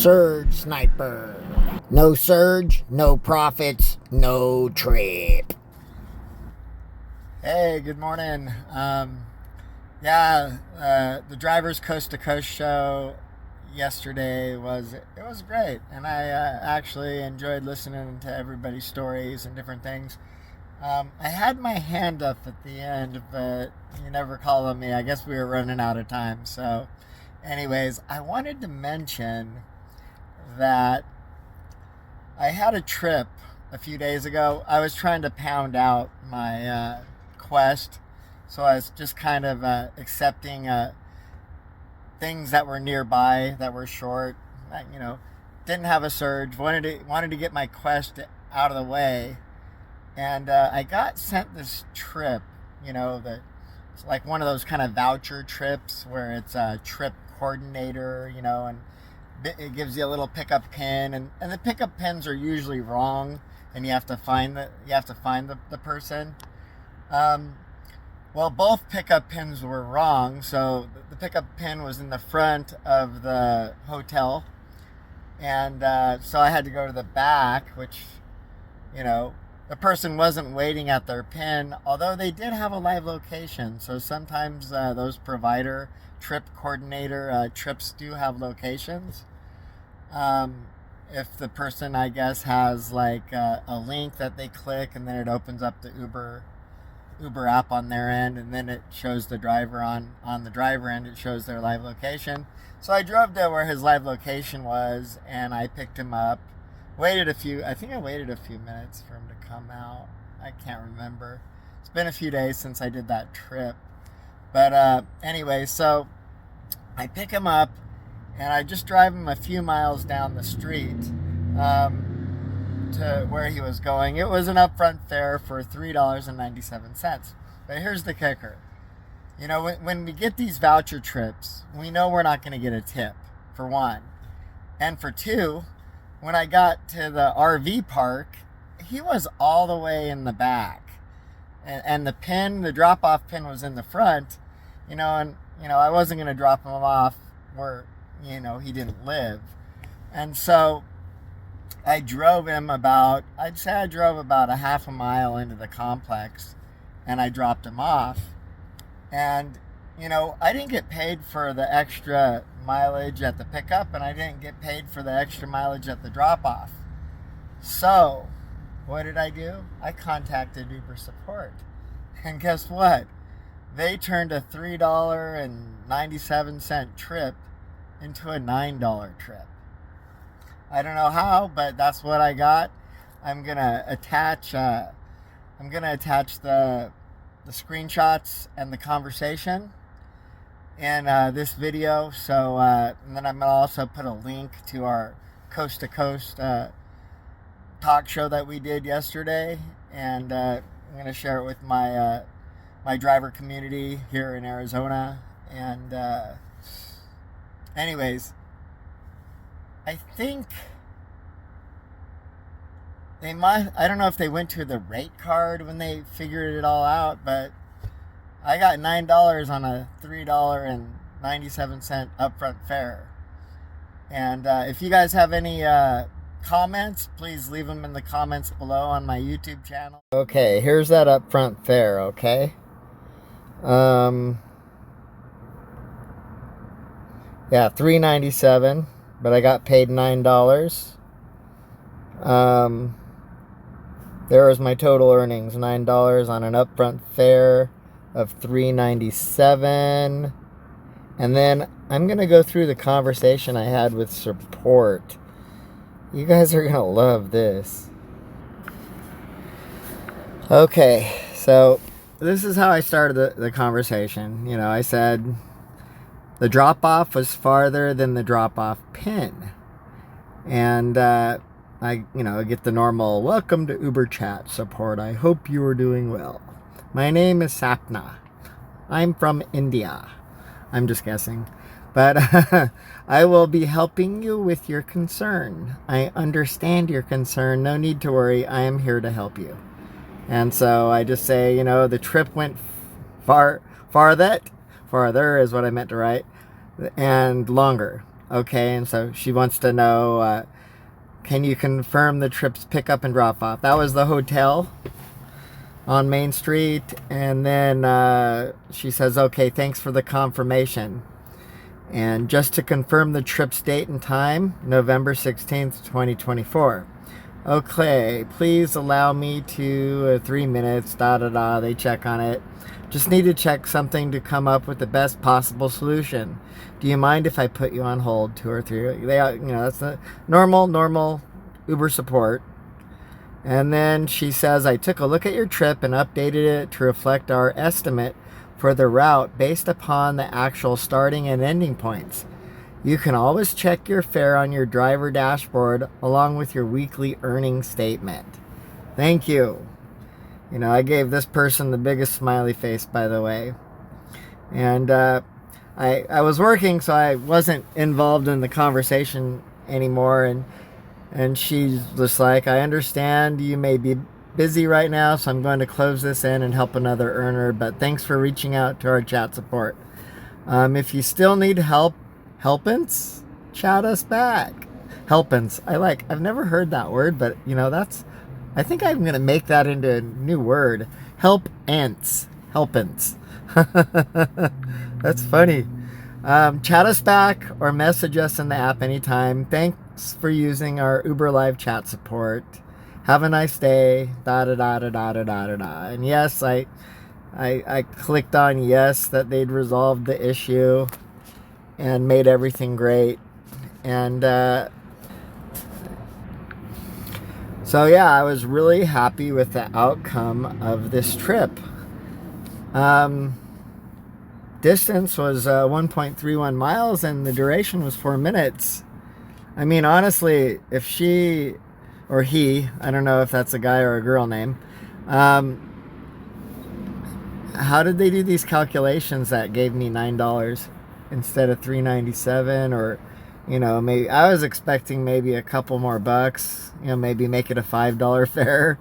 Surge sniper. No surge, no profits, no trip. Hey, good morning. The Drivers Coast to Coast show yesterday was great, and I actually enjoyed listening to everybody's stories and different things. I had my hand up at the end, but you never called on me. I guess we were running out of time. So, anyways, I wanted to mention that I had a trip a few days ago. I was trying to pound out my quest, so I was just kind of accepting things that were nearby that were short. Didn't have a surge. Wanted to get my quest out of the way. And I got sent this trip, it's like one of those kind of voucher trips where it's a trip coordinator, and it gives you a little pickup pin, and the pickup pins are usually wrong, and you have to find the person. Well, both pickup pins were wrong, so the pickup pin was in the front of the hotel, and so I had to go to the back, which, the person wasn't waiting at their pin, although they did have a live location. So sometimes those provider trip coordinator trips do have locations. If the person, I guess, has like a link that they click, and then it opens up the Uber app on their end, and then it shows the driver on the driver end, it shows their live location. So I drove to where his live location was, and I picked him up. I waited a few minutes for him to come out. I can't remember. It's been a few days since I did that trip. But anyway, so I pick him up, and I just drive him a few miles down the street to where he was going. It was an upfront fare for $3.97. But here's the kicker. When we get these voucher trips, we know we're not going to get a tip, for one. And for two, when I got to the RV park, he was all the way in the back. And the drop-off pin was in the front, I wasn't going to drop him off where, he didn't live. And so I drove him about a half a mile into the complex, and I dropped him off. And, I didn't get paid for the extra mileage at the pickup, and I didn't get paid for the extra mileage at the drop-off. So, what did I do? I contacted Uber support. And guess what? They turned a $3.97 trip into a $9 trip. I don't know how, but that's what I got. I'm gonna attach the screenshots and the conversation in this video. So, and then I'm gonna also put a link to our coast to coast talk show that we did yesterday, and I'm gonna share it with my my driver community here in Arizona. And anyways, I think I don't know if they went to the rate card when they figured it all out, but I got $9 on a $3.97 upfront fare. And if you guys have any comments, please leave them in the comments below on my YouTube channel. Okay, here's that upfront fare, okay? Yeah, $3.97, but I got paid $9. There was my total earnings, $9 on an upfront fare of $3.97. And then I'm going to go through the conversation I had with support. You guys are going to love this. Okay, so this is how I started the conversation. I said the drop-off was farther than the drop-off pin. And I get the normal, welcome to Uber chat support. I hope you are doing well. My name is Sapna. I'm from India. I'm just guessing. But I will be helping you with your concern. I understand your concern. No need to worry. I am here to help you. And so I just say, the trip went farther is what I meant to write, and longer. Okay, and so she wants to know, can you confirm the trip's pickup and drop off? That was the hotel on Main Street. And then she says, okay, thanks for the confirmation. And just to confirm the trip's date and time, November 16th, 2024. Okay, please allow me to 3 minutes, They check on it. Just need to check something to come up with the best possible solution. Do you mind if I put you on hold 2 or 3? That's the normal Uber support. And then she says, I took a look at your trip and updated it to reflect our estimate for the route based upon the actual starting and ending points. You can always check your fare on your driver dashboard along with your weekly earnings statement. Thank you. I gave this person the biggest smiley face, by the way. And I was working, so I wasn't involved in the conversation anymore. And she's just like, I understand you may be busy right now, so I'm going to close this in and help another earner. But thanks for reaching out to our chat support. If you still need helpance, chat us back. Helpance. I've never heard that word, but I think I'm going to make that into a new word. Helpance. That's funny. Chat us back or message us in the app anytime. Thanks for using our Uber Live chat support. Have a nice day. And yes, I clicked on yes that they'd resolved the issue and made everything great. And so yeah, I was really happy with the outcome of this trip. Distance was 1.31 miles and the duration was 4 minutes. I mean, honestly, if she or he, I don't know if that's a guy or a girl name, how did they do these calculations that gave me $9 instead of $3.97? Or maybe I was expecting maybe a couple more bucks, maybe make it a $5 fare.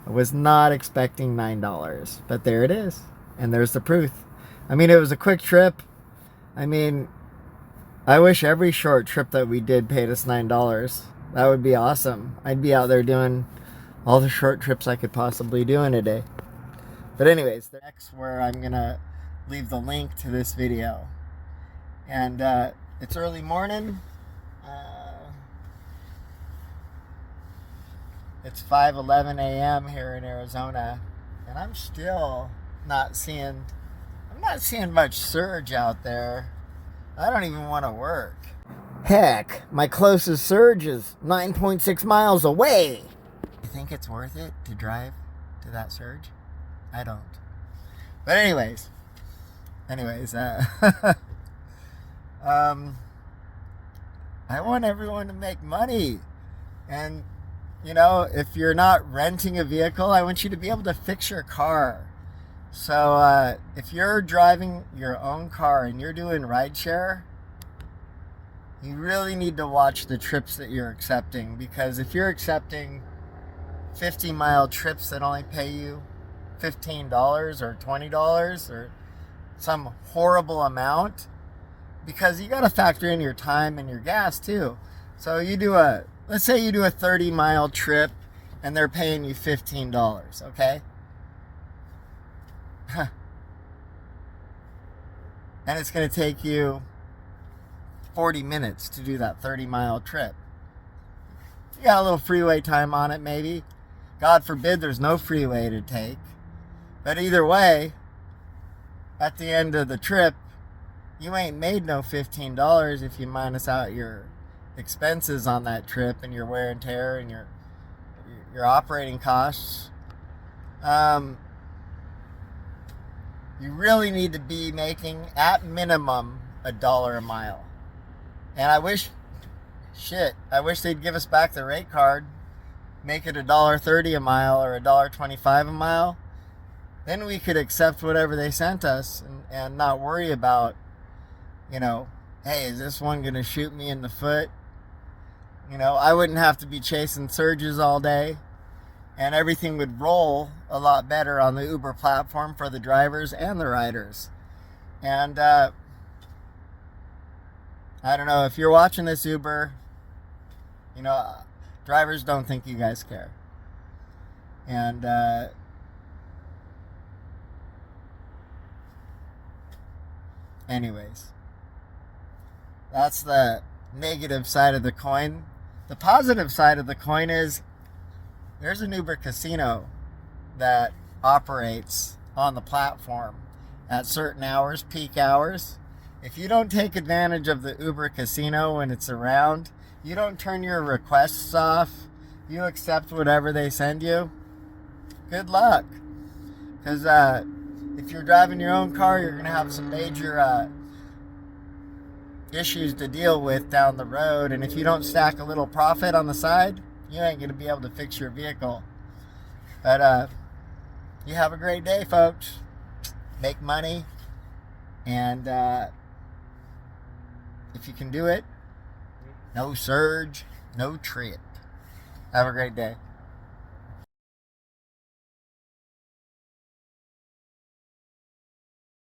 I was not expecting $9, but there it is. And there's the proof. I mean, it was a quick trip. I mean, I wish every short trip that we did paid us $9. That would be awesome. I'd be out there doing all the short trips I could possibly do in a day. But anyways, the next where I'm going to leave the link to this video. And it's early morning. It's 5:11 a.m. here in Arizona, and I'm still not seeing much surge out there. I don't even want to work. Heck, my closest surge is 9.6 miles away. You think it's worth it to drive to that surge? I don't. But anyways, I want everyone to make money. And, if you're not renting a vehicle, I want you to be able to fix your car. So if you're driving your own car and you're doing rideshare, you really need to watch the trips that you're accepting. Because if you're accepting 50-mile trips that only pay you $15 or $20 or some horrible amount, because you got to factor in your time and your gas too. So let's say you do a 30-mile trip and they're paying you $15, okay? And it's going to take you 40 minutes to do that 30-mile trip. You got a little freeway time on it, maybe. God forbid there's no freeway to take. But either way, at the end of the trip, you ain't made no $15 if you minus out your expenses on that trip and your wear and tear and your operating costs. You really need to be making at minimum $1 a mile. And I wish they'd give us back the rate card, make it $1.30 a mile or $1.25 a mile. Then we could accept whatever they sent us and not worry about, hey, is this one going to shoot me in the foot? I wouldn't have to be chasing surges all day, and everything would roll a lot better on the Uber platform for the drivers and the riders. And I don't know if you're watching this, Uber. You know, drivers don't think you guys care. And anyways, that's the negative side of the coin. The positive side of the coin is there's an Uber casino that operates on the platform at certain hours, peak hours. If you don't take advantage of the Uber casino when it's around, you don't turn your requests off, you accept whatever they send you, good luck. Because if you're driving your own car, you're going to have some major issues to deal with down the road. And if you don't stack a little profit on the side, you ain't going to be able to fix your vehicle. But you have a great day, folks. Make money. And if you can do it, no surge, no trip. Have a great day.